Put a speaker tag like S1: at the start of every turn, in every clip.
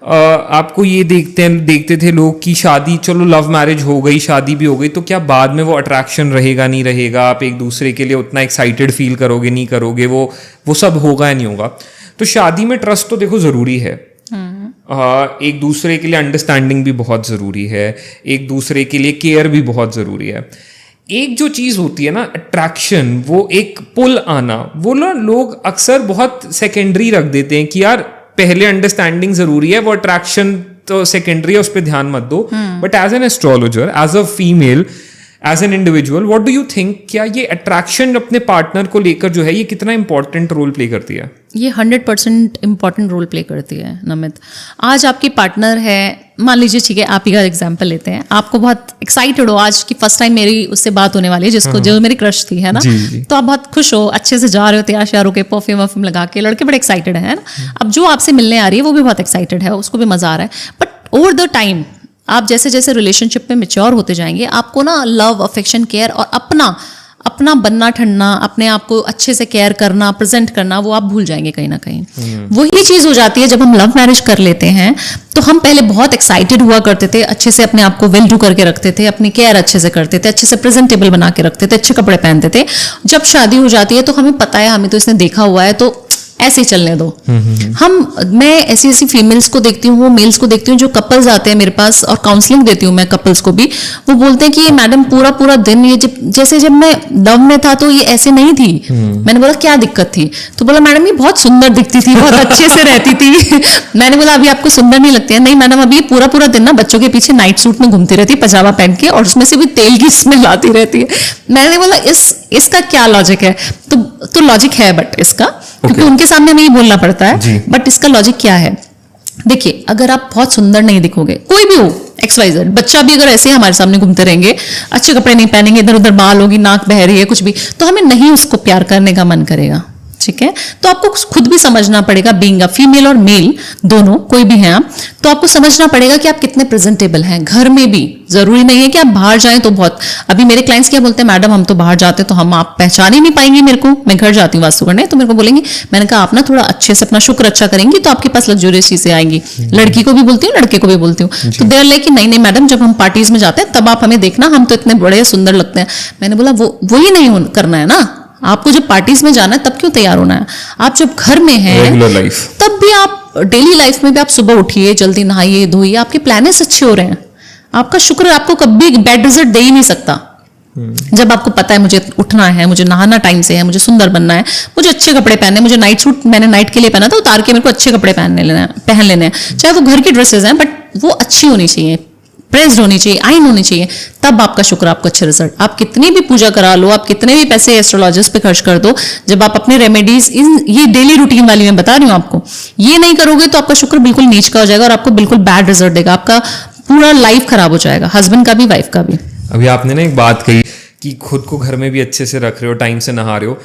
S1: आपको ये देखते थे लोग कि शादी, चलो लव मैरिज हो गई, शादी भी हो गई, तो क्या बाद में वो अट्रैक्शन रहेगा नहीं रहेगा, आप एक दूसरे के लिए उतना एक्साइटेड फील करोगे नहीं करोगे, वो सब होगा या नहीं होगा। तो शादी में ट्रस्ट तो देखो ज़रूरी है, एक दूसरे के लिए अंडरस्टैंडिंग भी बहुत ज़रूरी है, एक दूसरे के लिए केयर भी बहुत ज़रूरी है। एक जो चीज़ होती है ना अट्रैक्शन, वो एक पुल आना, वो ना लोग अक्सर बहुत सेकेंडरी रख देते हैं कि यार पहले अंडरस्टैंडिंग ज़रूरी है, वो अट्रैक्शन तो सेकेंडरी है, उस पर ध्यान मत दो। But as an astrologer, as a female, as an individual, what do you think, क्या ये अट्रैक्शन अपने पार्टनर को लेकर जो है ये कितना इंपॉर्टेंट रोल प्ले करती है?
S2: ये 100% इम्पॉर्टेंट रोल प्ले करती है नमित। आज आपकी पार्टनर है, मान लीजिए, ठीक है, आप ही का एग्जांपल लेते हैं, आपको बहुत एक्साइटेड हो, आज की फर्स्ट टाइम मेरी उससे बात होने वाली है, जो मेरी क्रश थी, है ना,
S1: जी।
S2: तो आप बहुत खुश हो, अच्छे से जा रहे हो, तैयार श्यार होके, परफ्यूम वर्फ्यूम लगा के, लड़के बड़े एक्साइटेड है ना। अब जो आपसे मिलने आ रही है वो भी बहुत एक्साइटेड है, उसको भी मजा आ रहा है। बट ओवर द टाइम आप जैसे जैसे रिलेशनशिप में मैच्योर होते जाएंगे, आपको ना लव, अफेक्शन, केयर और अपना बनना ठंडना, अपने आप को अच्छे से केयर करना, प्रेजेंट करना, वो आप भूल जाएंगे कहीं ना कहीं। वही चीज हो जाती है जब हम लव मैरिज कर लेते हैं। तो हम पहले बहुत एक्साइटेड हुआ करते थे, अच्छे से अपने आप को वेल डू करके रखते थे, अपनी केयर अच्छे से करते थे, अच्छे से प्रेजेंटेबल बना के रखते थे, अच्छे कपड़े पहनते थे। जब शादी हो जाती है तो हमें पता है, हमें तो इसने देखा हुआ है, तो ऐसे ही चलने दो। मैं ऐसी फीमेल्स को देखती हूँ, वो मेल्स को देखती हूँ जो कपल्स आते हैं मेरे पास, और काउंसलिंग देती हूँ मैं कपल्स को भी। वो बोलते हैं कि ये मैडम पूरा दिन, ये जैसे जब मैं लव में था तो ये ऐसे नहीं थी। मैंने बोला क्या दिक्कत थी? तो बोला मैडम ये बहुत सुंदर दिखती थी, बहुत अच्छे से रहती थी। मैंने बोला अभी आपको सुंदर नहीं लगती है? नहीं मैडम, अभी पूरा दिन ना बच्चों के पीछे नाइट सूट में घूमती रहती है, पजामा पहन के, और उसमें से भी तेल की स्मेल आती रहती है। मैंने बोला इसका क्या लॉजिक है? तो लॉजिक है बट इसका, क्योंकि उनके सामने हमें ये बोलना पड़ता है, बट इसका लॉजिक क्या है? देखिए, अगर आप बहुत सुंदर नहीं दिखोगे, कोई भी हो, XYZ बच्चा भी अगर ऐसे हमारे सामने घूमते रहेंगे, अच्छे कपड़े नहीं पहनेंगे, इधर उधर बाल होगी, नाक बह रही है, कुछ भी, तो हमें नहीं उसको प्यार करने का मन करेगा। ठीक है, तो आपको खुद भी समझना पड़ेगा, बीइंग अ फीमेल और मेल दोनों, कोई भी हैं आप, तो आपको समझना पड़ेगा कि आप कितने प्रेजेंटेबल हैं। घर में भी जरूरी नहीं है कि आप बाहर जाएं तो बहुत। अभी मेरे क्लाइंट्स क्या बोलते हैं, मैडम हम तो बाहर जाते तो हम आप पहचान ही नहीं पाएंगे मेरे को। मैं घर जाती हूँ वास्तु करने, तो मेरे को बोलेंगे, मैंने कहा आप ना थोड़ा अच्छे से अपना शुक्र अच्छा करेंगी तो आपके पास लग्जरियस चीजें आएंगी। लड़की को भी बोलती हूँ, लड़के को भी बोलती हूँ। तो देर लाइक कि नहीं मैडम, जब हम पार्टीज में जाते हैं तब आप हमें देखना, हम तो इतने बड़े सुंदर लगते हैं। मैंने बोला वही नहीं करना है ना, आपको जब पार्टीज में जाना है तब क्यों तैयार होना है? आप जब घर में हैं तब भी, आप डेली लाइफ में भी आप सुबह उठिए, जल्दी नहाइए धोइए, आपके प्लान्स अच्छे हो रहे हैं। आपका शुक्र आपको कभी बैड रिजल्ट दे ही नहीं सकता। जब आपको पता है मुझे उठना है, मुझे नहाना टाइम से है, मुझे सुंदर बनना है, मुझे अच्छे कपड़े पहनने, मुझे नाइट सूट मैंने नाइट के लिए पहना था, उतार के मेरे को अच्छे कपड़े पहन लेने हैं, चाहे वो घर की ड्रेसेस हैं, बट वो अच्छी होनी चाहिए, प्रेस्ड होनी चाहिए, आइन होनी चाहिए, तब आपका शुक्र, आपको अच्छे रिजल्ट। आप कितनी भी पूजा करा लो, आप कितने भी पैसे एस्ट्रोलॉजिस्ट पे खर्च कर दो, जब आप अपने रेमेडीज ये डेली रूटीन वाली मैं बता रही हूँ आपको, ये नहीं करोगे तो आपका शुक्र बिल्कुल नीच का हो जाएगा और आपको बिल्कुल बैड रिजल्ट देगा, आपका पूरा लाइफ खराब हो जाएगा, हस्बैंड का भी, वाइफ का भी।
S1: अभी आपने ना एक बात कही कि खुद को घर में भी अच्छे से रख रहे हो, टाइम से नहा रहे हो।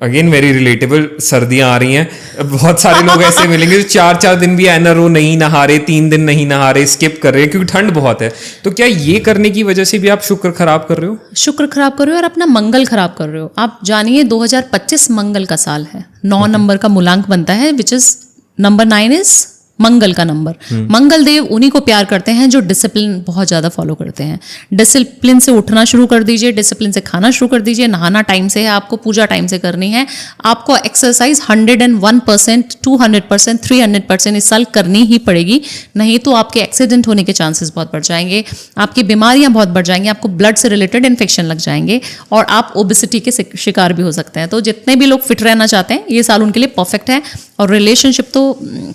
S1: अगेन वेरी रिलेटेबल, सर्दियां आ रही हैं, बहुत सारे लोग ऐसे मिलेंगे जो 4 दिन भी एन रो नहीं नहा रहे, 3 दिन नहीं नहा रहे, स्किप कर रहे हैं क्योंकि ठंड बहुत है। तो क्या ये करने की वजह से भी आप शुक्र खराब कर रहे हो?
S2: शुक्र खराब कर रहे हो और अपना मंगल खराब कर रहे हो। आप जानिए 2025 मंगल का साल है, 9 नंबर का मूलांक बनता है, विच इज नंबर 9 इज मंगल का नंबर। मंगल देव उन्हीं को प्यार करते हैं जो डिसिप्लिन बहुत ज्यादा फॉलो करते हैं। डिसिप्लिन से उठना शुरू कर दीजिए, डिसिप्लिन से खाना शुरू कर दीजिए, नहाना टाइम से है, आपको पूजा टाइम से करनी है, आपको एक्सरसाइज 101%, 200%, 300% इस साल करनी ही पड़ेगी, नहीं तो आपके एक्सीडेंट होने के चांसेस बहुत बढ़ जाएंगे, आपकी बीमारियां बहुत बढ़ जाएंगी, आपको ब्लड से रिलेटेड इन्फेक्शन लग जाएंगे और आप ओबेसिटी के शिकार भी हो सकते हैं। तो जितने भी लोग फिट रहना चाहते हैं ये साल उनके लिए परफेक्ट है। और रिलेशनशिप तो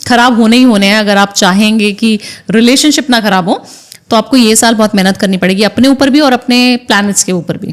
S2: खराब होने ही होने हैं। अगर आप चाहेंगे कि रिलेशनशिप ना खराब हो तो आपको ये साल बहुत मेहनत करनी पड़ेगी, अपने ऊपर भी और अपने प्लैनेट्स के ऊपर भी।